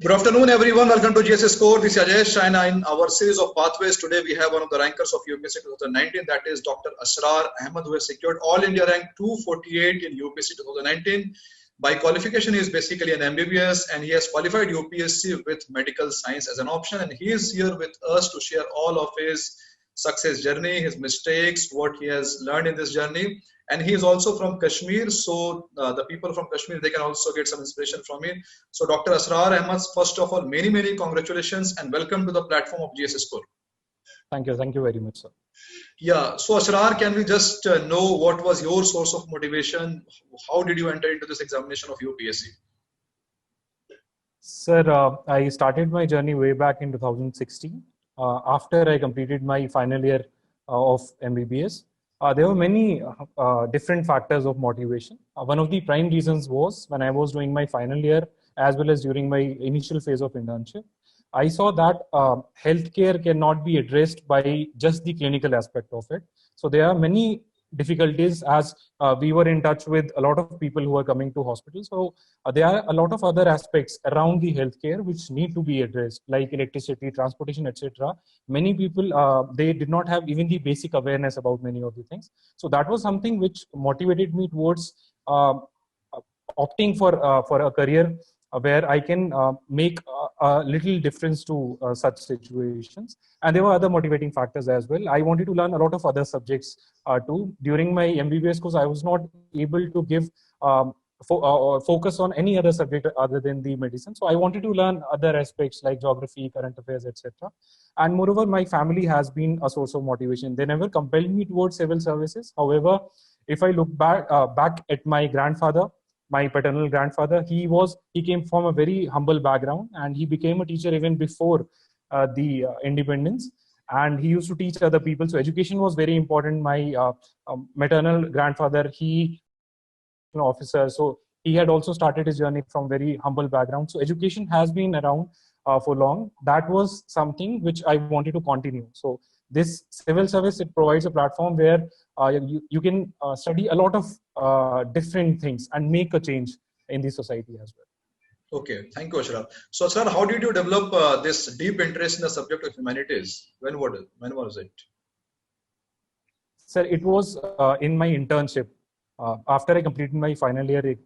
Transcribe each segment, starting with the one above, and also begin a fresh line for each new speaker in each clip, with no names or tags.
Good afternoon, everyone. Welcome to GSS Core. This is Ajesh, and in our series of pathways today, we have one of the rankers of UPSC 2019, that is Dr. Asrar Ahmed, who has secured All India rank 248 in UPSC 2019. By qualification, he is basically an MBBS, and he has qualified UPSC with medical science as an option. And he is here with us to share all of his success journey, his mistakes, what he has learned in this journey. And he is also from Kashmir, so the people from Kashmir, they can also get some inspiration from it. So Dr. Asrar Ahmed, first of all, many congratulations and welcome to the platform of GSS Core.
Thank you very much, sir.
Yeah, so Asrar, can we just know what was your source of motivation? How did you enter into this examination of UPSC?
Sir, I started my journey way back in 2016. After I completed my final year of MBBS, there were many different factors of motivation. One of the prime reasons was when I was doing my final year, as well as during my initial phase of internship, I saw that healthcare cannot be addressed by just the clinical aspect of it. So there are many difficulties, as we were in touch with a lot of people who are coming to hospitals. So there are a lot of other aspects around the healthcare which need to be addressed, like electricity, transportation, etc. Many people, they did not have even the basic awareness about many of the things. So that was something which motivated me towards opting for a career where I can make a little difference to such situations. And there were other motivating factors as well. I wanted to learn a lot of other subjects too. During my MBBS course, I was not able to give focus on any other subject other than the medicine. So I wanted to learn other aspects like geography, current affairs, etc. And moreover, my family has been a source of motivation. They never compelled me towards civil services. However, if I look back at my grandfather, my paternal grandfather, he came from a very humble background, and he became a teacher even before the independence. And he used to teach other people. So education was very important. My maternal grandfather, he was an officer. So he had also started his journey from very humble background. So education has been around for long. That was something which I wanted to continue. So this civil service, it provides a platform where you can study a lot of different things and make a change in the society as well.
Okay, thank you, Asrar. So Asrar, how did you develop this deep interest in the subject of humanities? When was it?
Sir, it was in my internship. After I completed my final year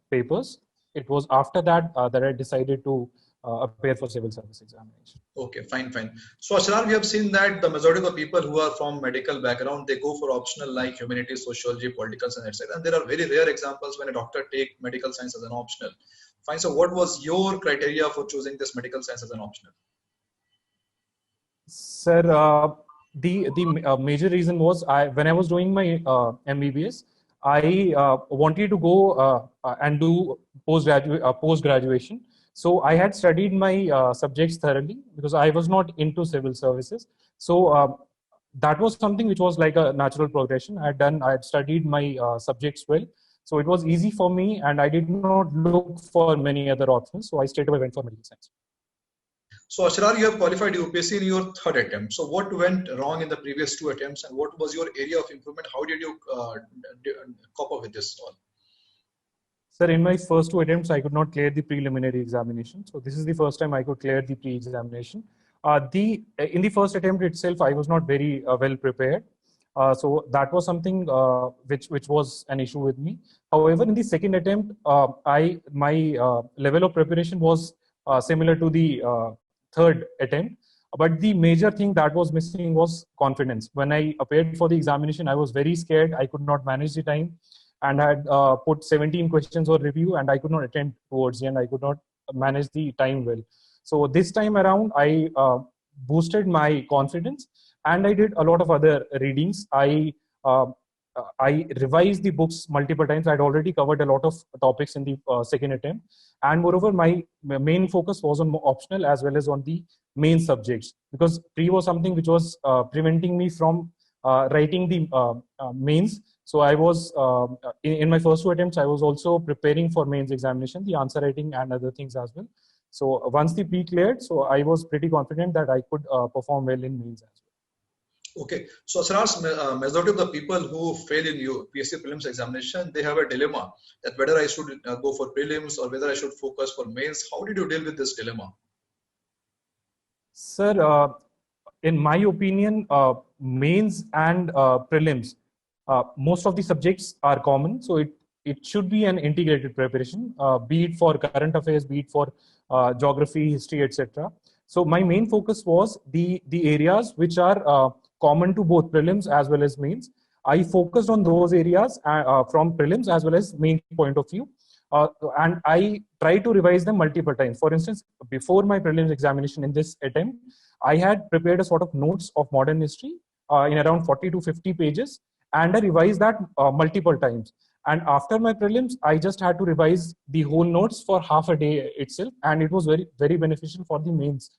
papers, it was after that that I decided to appear for civil service examination.
Okay, fine. So Asrar, we have seen that the majority of the people who are from medical background, they go for optional like humanities, sociology, political science, etc. And there are very rare examples when a doctor take medical science as an optional. Fine. So what was your criteria for choosing this medical science as an optional?
Sir, the major reason was when I was doing my MBBS, I wanted to go and do post graduation. So I had studied my subjects thoroughly because I was not into civil services. So that was something which was like a natural progression. I had studied my subjects well. So it was easy for me, and I did not look for many other options. So I straight away went for medical science.
So Asrar, you have qualified UPSC in your third attempt. So what went wrong in the previous two attempts, and what was your area of improvement? How did you cope up with this all?
Sir, in my first two attempts, I could not clear the preliminary examination. So this is the first time I could clear the pre-examination. In the first attempt itself, I was not very well prepared. So that was something which was an issue with me. However, in the second attempt, my level of preparation was similar to the third attempt. But the major thing that was missing was confidence. When I appeared for the examination, I was very scared. I could not manage the time, and I had put 17 questions for review, and I could not attend towards the end. I could not manage the time well. So this time around, I boosted my confidence, and I did a lot of other readings. I revised the books multiple times. I had already covered a lot of topics in the second attempt. And moreover, my main focus was on optional as well as on the main subjects, because pre was something which was preventing me from writing the mains. So I was, in my first two attempts, I was also preparing for mains examination, the answer writing and other things as well. So once the pre cleared, so I was pretty confident that I could perform well in mains as well.
Okay, so Asrar's majority of the people who fail in UPSC prelims examination, they have a dilemma that whether I should go for prelims or whether I should focus for mains. How did you deal with this dilemma?
Sir, in my opinion, mains and prelims, most of the subjects are common, so it should be an integrated preparation, be it for current affairs, be it for geography, history, etc. So my main focus was the areas which are common to both prelims as well as mains. I focused on those areas from prelims as well as main point of view. And I try to revise them multiple times. For instance, before my prelims examination in this attempt, I had prepared a sort of notes of modern history in around 40 to 50 pages, and I revised that multiple times. And after my prelims, I just had to revise the whole notes for half a day itself, and it was very, very beneficial for the mains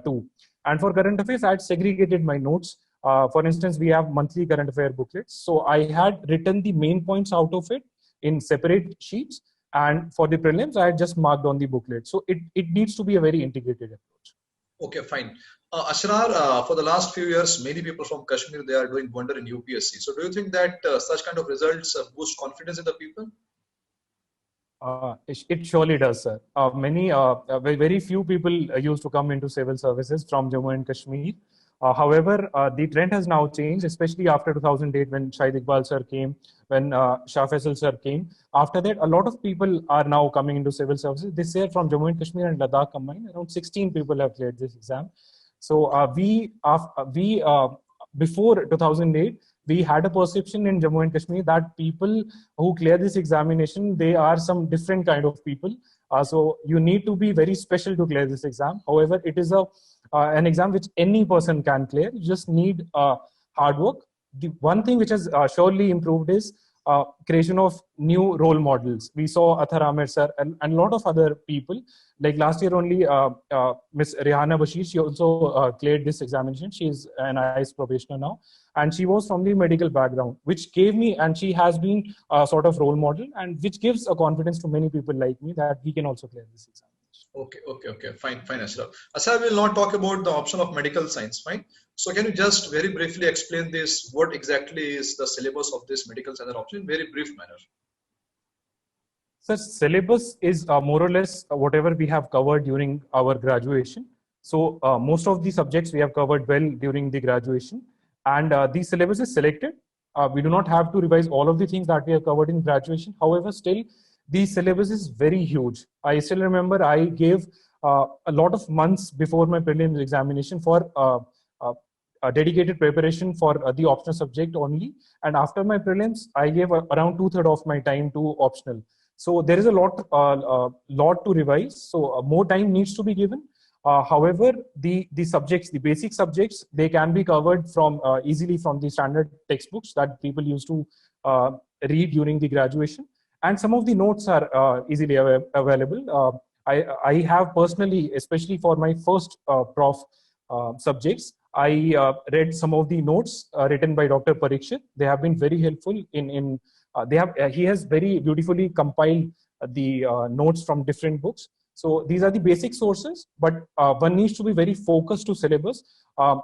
too. And for current affairs, I had segregated my notes. For instance, we have monthly current affair booklets. So I had written the main points out of it in separate sheets, and for the prelims I had just marked on the booklet. So it needs to be a very integrated approach.
Okay, fine. Asrar, for the last few years, many people from Kashmir, they are doing wonder in UPSC. So do you think that such kind of results boost confidence in the people?
It surely does, sir. Very few people used to come into civil services from Jammu and Kashmir. However, the trend has now changed, especially after 2008 when Shahid Iqbal sir came, when Shah Faisal sir came. After that, a lot of people are now coming into civil services. This year from Jammu and Kashmir and Ladakh combined, around 16 people have cleared this exam. So before 2008, we had a perception in Jammu and Kashmir that people who clear this examination, they are some different kind of people. So you need to be very special to clear this exam. However, it is an exam which any person can clear. You just need hard work. The one thing which has surely improved is creation of new role models. We saw Athar Ahmed sir and a lot of other people. Like last year only, Miss Rehana Bashir, she also cleared this examination. She is an IAS probationer now, and she was from the medical background, which gave me, and she has been a sort of role model, and which gives a confidence to many people like me that we can also clear this exam.
Okay, fine, Ashraf. Ashraf will not talk about the option of medical science, fine. So can you just very briefly explain this? What exactly is the syllabus of this medical science option in very brief manner?
So syllabus is more or less whatever we have covered during our graduation. So most of the subjects we have covered well during the graduation, and the syllabus is selected. We do not have to revise all of the things that we have covered in graduation. However, still the syllabus is very huge. I still remember I gave a lot of months before my prelims examination for a dedicated preparation for the optional subject only. And after my prelims, I gave around 2/3 of my time to optional. So there is a lot to revise. So more time needs to be given. However, the subjects, the basic subjects, they can be covered from easily from the standard textbooks that people used to read during the graduation. And some of the notes are easily available. I have personally, especially for my first prof subjects, I read some of the notes written by Dr. Parikshit. They have been very helpful in he has very beautifully compiled the notes from different books. So these are the basic sources, but one needs to be very focused to syllabus.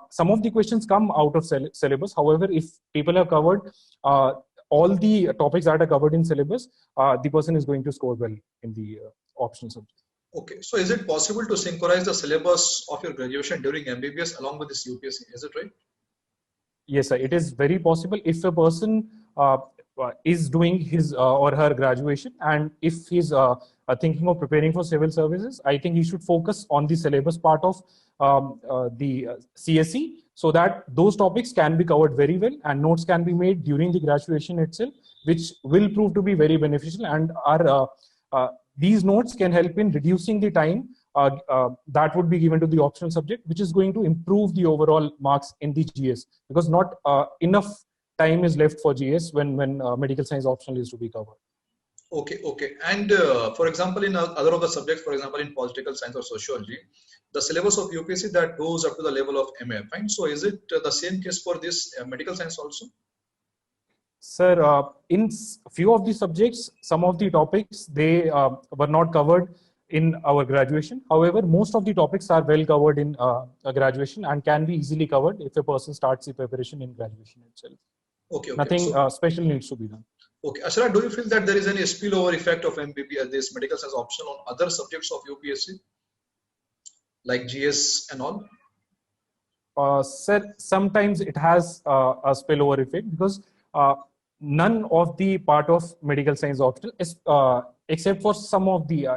Some of the questions come out of syllabus. However, if people have covered all the topics that are covered in syllabus, the person is going to score well in the optional subject.
Okay, so is it possible to synchronize the syllabus of your graduation during MBBS along with this UPSC? Is it right?
Yes, sir. It is very possible if a person is doing his or her graduation, and if he's thinking of preparing for civil services, I think he should focus on the syllabus part of the CSE, so that those topics can be covered very well and notes can be made during the graduation itself, which will prove to be very beneficial, and these notes can help in reducing the time that would be given to the optional subject, which is going to improve the overall marks in the GS, because not enough time is left for GS when medical science optional is to be covered.
Okay. And for example, in other of the subjects, for example, in political science or sociology, the syllabus of UPSC that goes up to the level of MA, fine. So is it the same case for this medical science also?
Sir, in few of the subjects, some of the topics, they were not covered in our graduation. However, most of the topics are well covered in a graduation and can be easily covered if a person starts the preparation in graduation itself.
Okay, okay.
Nothing
So,
special needs to be done.
okay, Asra, do you feel that there is any spillover effect of MBBS, this medical science option, on other subjects of UPSC, like GS and all?
Sir, sometimes it has a spillover effect because none of the part of medical science optional is except for some of the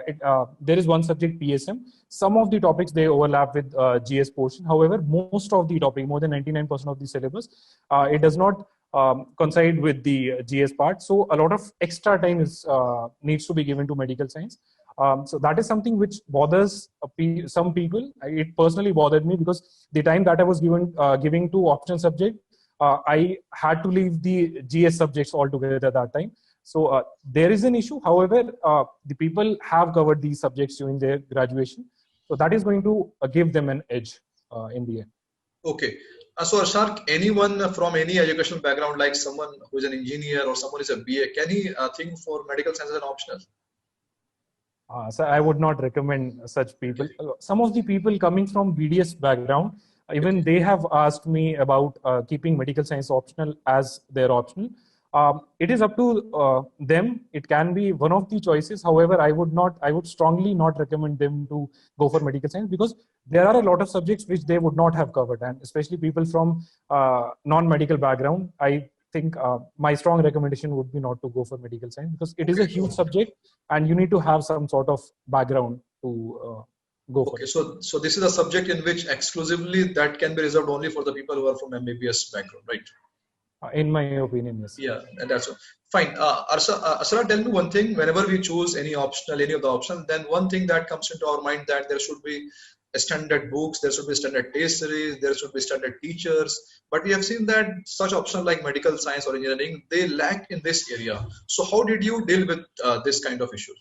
there is one subject PSM. Some of the topics they overlap with GS portion. However, most of the topic, more than 99% of the syllabus, it does not coincide with the GS part. So a lot of extra time is needs to be given to medical science. So that is something which bothers some people. It personally bothered me because the time that I was giving to optional subject, I had to leave the GS subjects altogether at that time. So there is an issue. However, the people have covered these subjects during their graduation. So that is going to give them an edge in the end.
Okay. So Arshad, anyone from any educational background, like someone who is an engineer or someone who is a BA, can he think for medical science as an optional?
So I would not recommend such people. Some of the people coming from BDS background, even they have asked me about keeping medical science optional as their optional. It is up to them. It can be one of the choices. However, I would strongly not recommend them to go for medical science because there are a lot of subjects which they would not have covered, and especially people from non-medical background. I think my strong recommendation would be not to go for medical science because it is a huge subject and you need to have some sort of background to go for it.
So this is a subject in which exclusively that can be reserved only for the people who are from MBBS background, right?
In my opinion, yes.
Yeah, and that's fine. Asra, tell me one thing. Whenever we choose any of the options, then one thing that comes into our mind that there should be standard books, there should be standard test series, there should be standard teachers. But we have seen that such options like medical science or engineering, they lack in this area. So how did you deal with this kind of issue?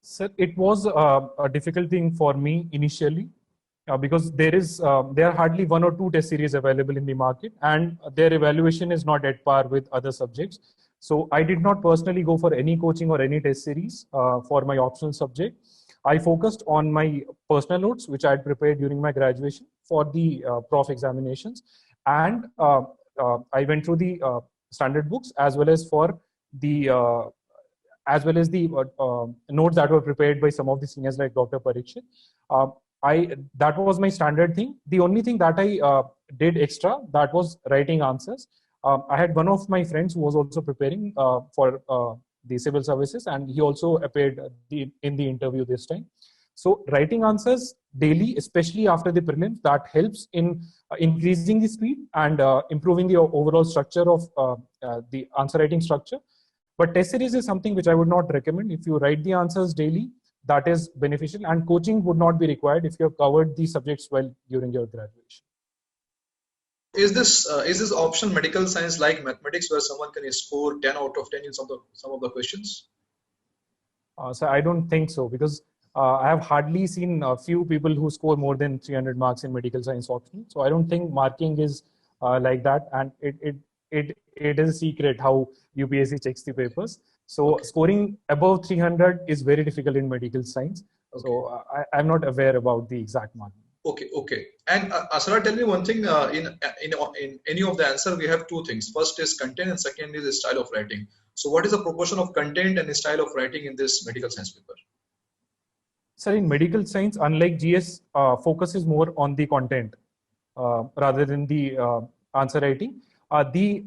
Sir, it was a difficult thing for me initially because there are hardly one or two test series available in the market and their evaluation is not at par with other subjects. So I did not personally go for any coaching or any test series for my optional subject. I focused on my personal notes, which I had prepared during my graduation for the prof examinations. And I went through the standard books as well as for the notes that were prepared by some of the seniors like Dr. Parikshit. That was my standard thing. The only thing that I did extra, that was writing answers. I had one of my friends who was also preparing for the civil services, and he also appeared in the interview this time. So writing answers daily, especially after the prelims, that helps in increasing the speed and improving the overall structure of the answer writing structure. But test series is something which I would not recommend. If you write the answers daily, that is beneficial, and coaching would not be required if you have covered the subjects well during your graduation.
Is this option medical science like mathematics where someone can score 10 out of 10 in some of the questions?
So I don't think so because I have hardly seen a few people who score more than 300 marks in medical science option. So I don't think marking is like that, and it is a secret how UPSC checks the papers. So scoring above 300 is very difficult in medical science. Okay. So I'm not aware about the exact marking.
Okay. And Asra, tell me one thing. In any of the answer, we have two things. First is content, and second is the style of writing. So, what is the proportion of content and the style of writing in this medical science paper?
Sir, in medical science, unlike GS, focus is more on the content rather than the answer writing. The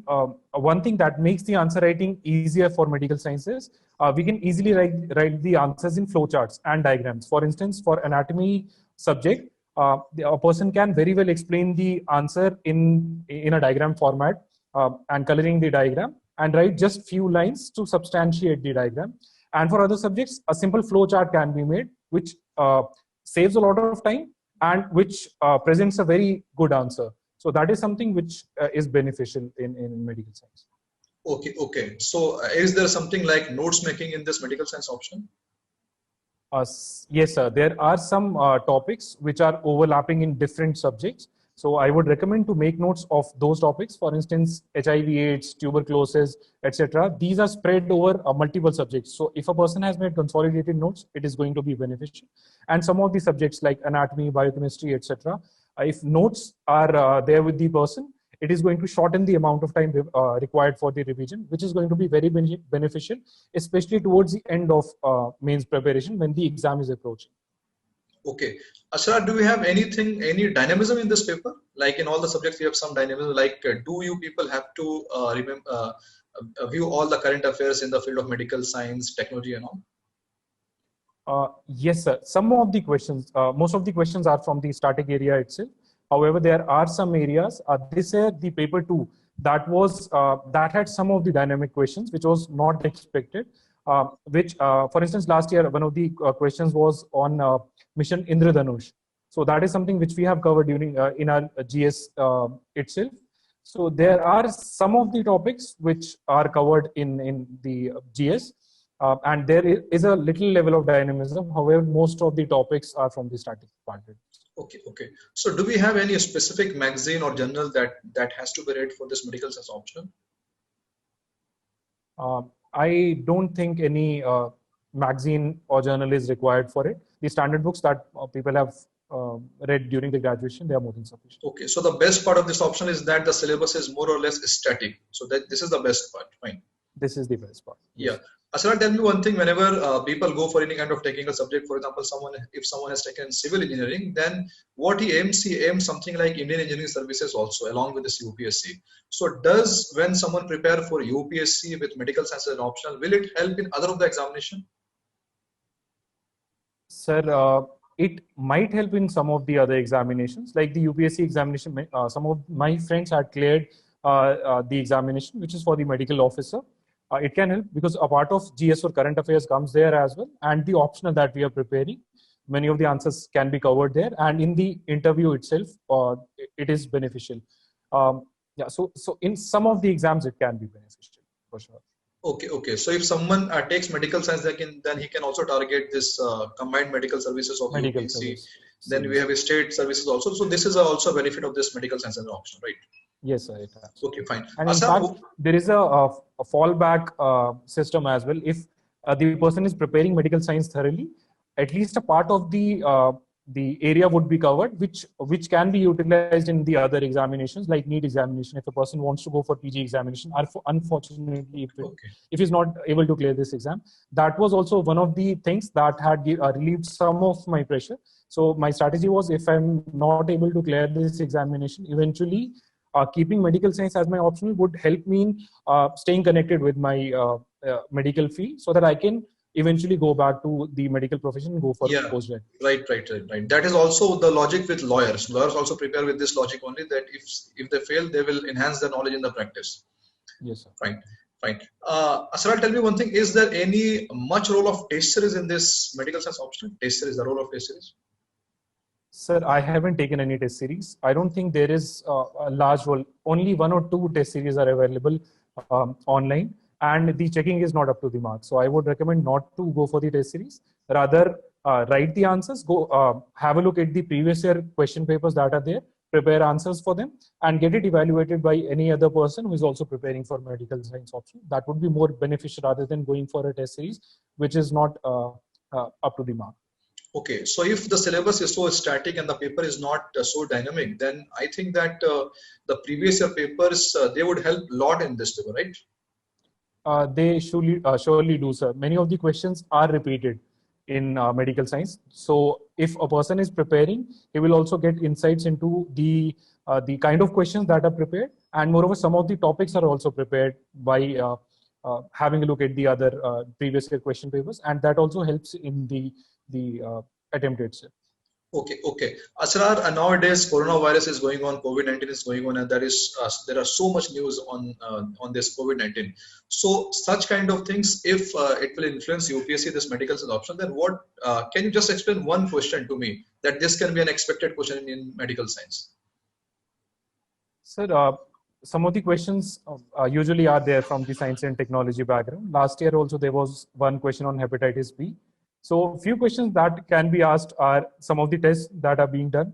one thing that makes the answer writing easier for medical sciences, we can easily write the answers in flowcharts and diagrams. For instance, for anatomy subject, a person can very well explain the answer in a diagram format and coloring the diagram and write just few lines to substantiate the diagram. And for other subjects, a simple flowchart can be made, which saves a lot of time and which presents a very good answer. So that is something which is beneficial in medical science.
Okay. So is there something like notes making in this medical science option?
Yes, sir. There are some topics which are overlapping in different subjects. So I would recommend to make notes of those topics. For instance, HIV/AIDS, tuberculosis, etc. These are spread over multiple subjects. So if a person has made consolidated notes, it is going to be beneficial. And some of the subjects like anatomy, biochemistry, etc. If notes are there with the person, it is going to shorten the amount of time required for the revision, which is going to be very beneficial, especially towards the end of mains preparation when the exam is approaching.
Okay. Asrar, do we have any dynamism in this paper? Like in all the subjects, we have some dynamism. Like, do you people have to view all the current affairs in the field of medical science, technology, and all?
Yes, sir. Some of the questions, most of the questions are from the static area itself. However, there are some areas. This year, the paper 2, that had some of the dynamic questions, which was not expected. For instance, last year, one of the questions was on Mission Indradhanush. So that is something which we have covered during in our GS itself. So there are some of the topics which are covered in the GS, and there is a little level of dynamism. However, most of the topics are from the static part.
Okay, okay. So do we have any specific magazine or journal that has to be read for this medical science optional?
I don't think any magazine or journal is required for it. The standard books that people have read during the graduation, they are more than sufficient.
Okay, so the best part of this option is that the syllabus is more or less static. So that this is the best part. Fine.
This is the best part.
Yeah. Asrar, tell me one thing. Whenever people go for any kind of technical subject, for example, if someone has taken civil engineering, then what he aims something like Indian Engineering Services also, along with this UPSC. So when someone prepare for UPSC with medical science as an optional, will it help in other of the examination?
Sir, it might help in some of the other examinations, like the UPSC examination. Some of my friends had cleared the examination, which is for the medical officer. It can help because a part of GS or current affairs comes there as well, and the optional that we are preparing, many of the answers can be covered there, and in the interview itself, it is beneficial. Yeah, so in some of the exams, it can be beneficial for sure.
Okay, okay. So if someone takes medical science, then he can also target this combined medical services of UPSC. Then we have state services also. So this is also a benefit of this medical science as an option, right?
Yes, sir. It has.
Okay, fine.
And in fact, there is a fallback system as well. If the person is preparing medical science thoroughly, at least a part of the area would be covered, which can be utilized in the other examinations, like NEET examination. If a person wants to go for PG examination, unfortunately, if he's not able to clear this exam, that was also one of the things that had relieved some of my pressure. So my strategy was, if I'm not able to clear this examination, eventually keeping medical science as my optional would help me in staying connected with my medical field, so that I can eventually go back to the medical profession and go for postgrad.
Right. That is also the logic with lawyers. Lawyers also prepare with this logic only, that if they fail, they will enhance their knowledge in the practice.
Yes, sir.
Fine. Asrar, tell me one thing. Is there any much role of test series in this medical science optional? Test series, the role of test series?
Sir, I haven't taken any test series. I don't think there is a large role. Only 1 or 2 test series are available online, and the checking is not up to the mark. So I would recommend not to go for the test series. Rather, write the answers, go have a look at the previous year question papers that are there, prepare answers for them, and get it evaluated by any other person who is also preparing for medical science option. That would be more beneficial rather than going for a test series, which is not up to the mark.
Okay, so if the syllabus is so static and the paper is not so dynamic, then I think that the previous year papers, they would help a lot in this paper, right?
They surely do, sir. Many of the questions are repeated in medical science. So if a person is preparing, he will also get insights into the kind of questions that are prepared. And moreover, some of the topics are also prepared by having a look at the other previous year question papers. And that also helps in the attempt itself.
Okay. Asrar, nowadays coronavirus is going on, COVID-19 is going on, and there are so much news on this COVID-19. So such kind of things, if it will influence UPSC, this medical science option, then what? Can you just explain one question to me that this can be an expected question in medical science?
Sir, some of the questions usually are there from the science and technology background. Last year also there was one question on hepatitis B. So few questions that can be asked are some of the tests that are being done,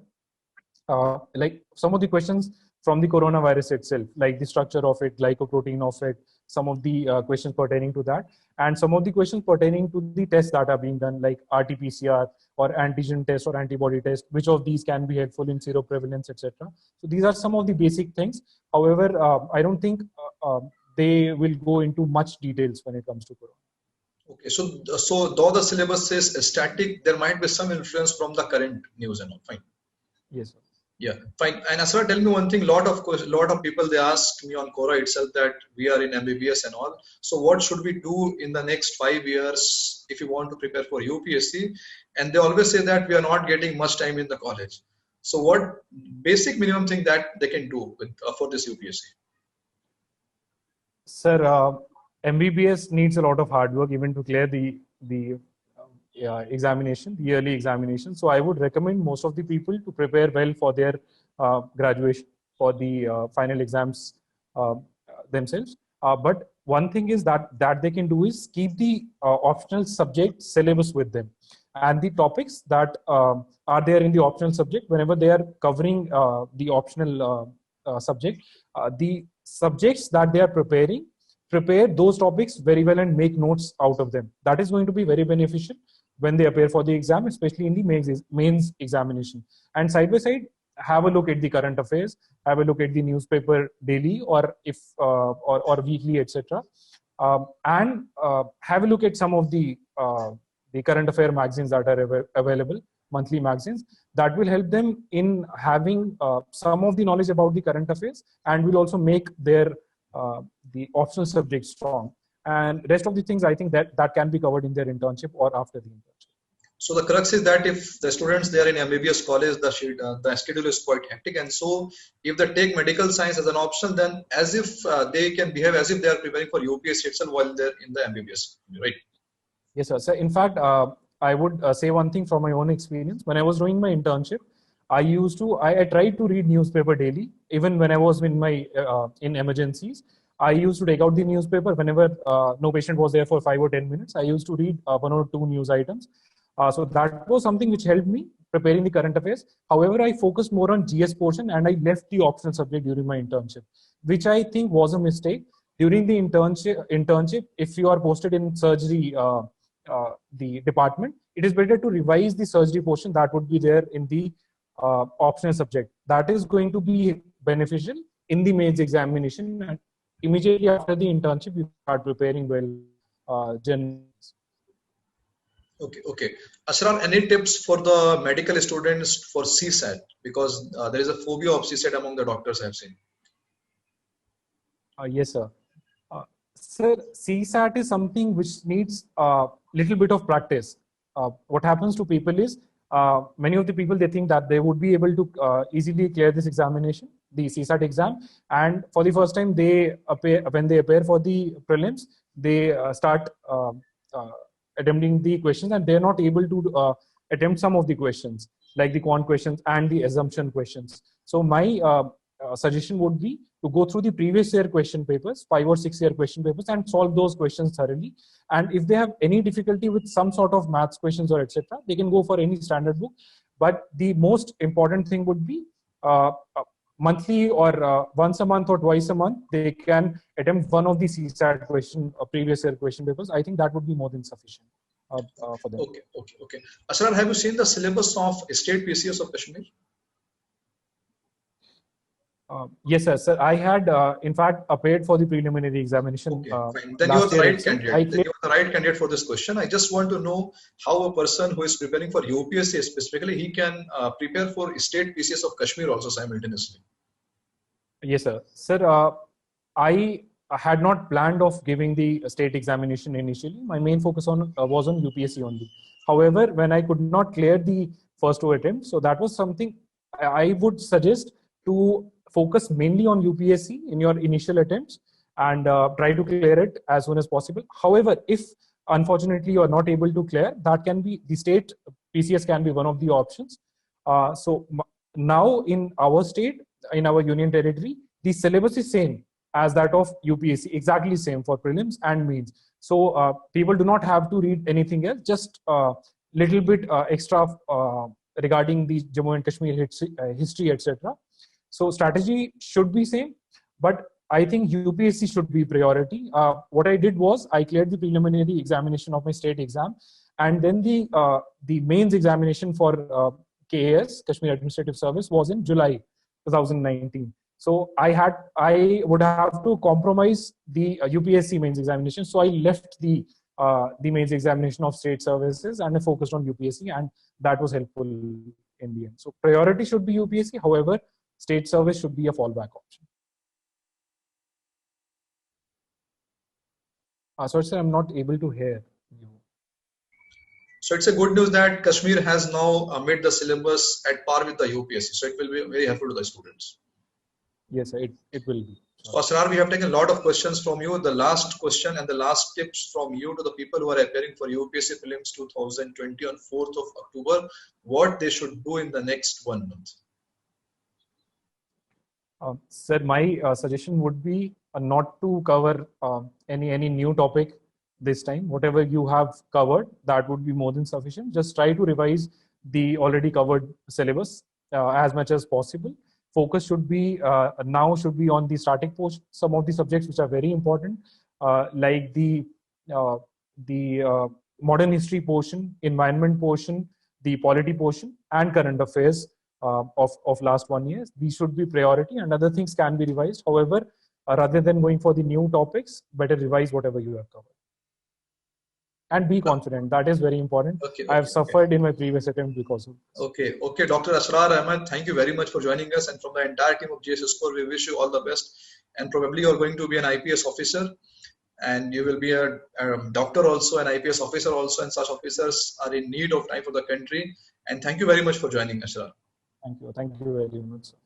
like some of the questions from the coronavirus itself, like the structure of it, glycoprotein of it, some of the questions pertaining to that, and some of the questions pertaining to the tests that are being done, like RT-PCR or antigen test or antibody test, which of these can be helpful in seroprevalence, etc. So these are some of the basic things. However, I don't think they will go into much details when it comes to corona.
Okay, so though the syllabus is static, there might be some influence from the current news and all. Fine.
Yes, sir.
Yeah, fine. And Asra, tell me one thing. Lot of people they ask me on Quora itself that we are in MBBS and all. So what should we do in the next 5 years if you want to prepare for UPSC? And they always say that we are not getting much time in the college. So what basic minimum thing that they can do for this UPSC?
Sir, MBBS needs a lot of hard work even to clear the examination, the yearly examination. So I would recommend most of the people to prepare well for their graduation, for the final exams themselves. But one thing is that they can do is keep the optional subject syllabus with them, and the topics that are there in the optional subject, whenever they are covering the optional subject, the subjects that they are preparing, prepare those topics very well and make notes out of them. That is going to be very beneficial when they appear for the exam, especially in the mains examination. And side by side, have a look at the current affairs, have a look at the newspaper daily or if or weekly, etc. And have a look at some of the current affair magazines that are available, monthly magazines. That will help them in having some of the knowledge about the current affairs, and will also make their the optional subject strong. And rest of the things, I think that can be covered in their internship or after the internship.
So the crux is that if the students they are in MBBS college, the schedule is quite hectic, and so if they take medical science as an option, then as if they can behave as if they are preparing for UPSC itself while they're in the MBBS, right?
Yes, sir. So in fact, I would say one thing from my own experience. When I was doing my internship, I tried to read newspaper daily, even when I was in my in emergencies. I used to take out the newspaper whenever no patient was there for 5 or 10 minutes. I used to read 1 or 2 news items. So that was something which helped me preparing the current affairs. However, I focused more on GS portion and I left the optional subject during my internship, which I think was a mistake. During the internship, if you are posted in surgery, the department, it is better to revise the surgery portion that would be there in the optional subject. That is going to be beneficial in the mains examination, and immediately after the internship, you start preparing well journals.
Okay. Asrar, any tips for the medical students for CSAT? Because there is a phobia of CSAT among the doctors I've seen.
Yes, sir. Sir, CSAT is something which needs a little bit of practice. What happens to people is, many of the people, they think that they would be able to easily clear this examination, the CSAT exam, and for the first time when they appear for the prelims, they start attempting the questions, and they're not able to attempt some of the questions, like the quant questions and the assumption questions. So my suggestion would be to go through the previous year question papers, 5 or 6 year question papers, and solve those questions thoroughly. And if they have any difficulty with some sort of maths questions or etc., they can go for any standard book. But the most important thing would be monthly or once a month or twice a month, they can attempt one of the CSAT question, previous year question papers. I think that would be more than sufficient for them.
Okay. Asrar, have you seen the syllabus of State PCS of Kashmir?
Yes, sir. I had, in fact, appeared for the preliminary examination.
Okay, fine. Then you are the right candidate. Then you are the right candidate for this question. I just want to know how a person who is preparing for UPSC specifically, he can prepare for State PCS of Kashmir also simultaneously.
Yes, sir. Sir, I had not planned of giving the state examination initially. My main focus was on UPSC only. However, when I could not clear the first 2 attempts, so that was something I would suggest to focus mainly on UPSC in your initial attempts and try to clear it as soon as possible. However, if unfortunately you are not able to clear, that can be the state PCS can be one of the options. So now in our state, in our union territory, the syllabus is same as that of UPSC, exactly same for prelims and mains. So people do not have to read anything else, just little bit extra regarding the Jammu and Kashmir history, etc. So strategy should be same, but I think UPSC should be priority. What I did was I cleared the preliminary examination of my state exam, and then the mains examination for KAS, Kashmir Administrative Service, was in July 2019. So I would have to compromise the UPSC mains examination. So I left the mains examination of state services and I focused on UPSC, and that was helpful in the end. So priority should be UPSC. However, state service should be a fallback option. So sir, I'm not able to hear you.
So it's a good news that Kashmir has now made the syllabus at par with the UPSC. So it will be very helpful to the students.
Yes, sir, it will be.
So Asrar, we have taken a lot of questions from you. The last question and the last tips from you to the people who are appearing for UPSC Prelims 2020 on 4th of October, what they should do in the next 1 month.
Sir, my suggestion would be not to cover any new topic this time. Whatever you have covered, that would be more than sufficient. Just try to revise the already covered syllabus as much as possible. Focus should be now on the static portion. Some of the subjects which are very important, like the modern history portion, environment portion, the polity portion, and current affairs of last 1 year. These should be priority, and other things can be revised. However, rather than going for the new topics, better revise whatever you have covered. And be confident. That is very important. I have suffered in my previous attempt because of this.
Okay, Dr. Asrar Ahmed, thank you very much for joining us. And from the entire team of JS Score, we wish you all the best. And probably you're going to be an IPS officer, and you will be a doctor also, an IPS officer also, and such officers are in need of time for the country. And thank you very much for joining, Asrar.
Thank you very much, sir.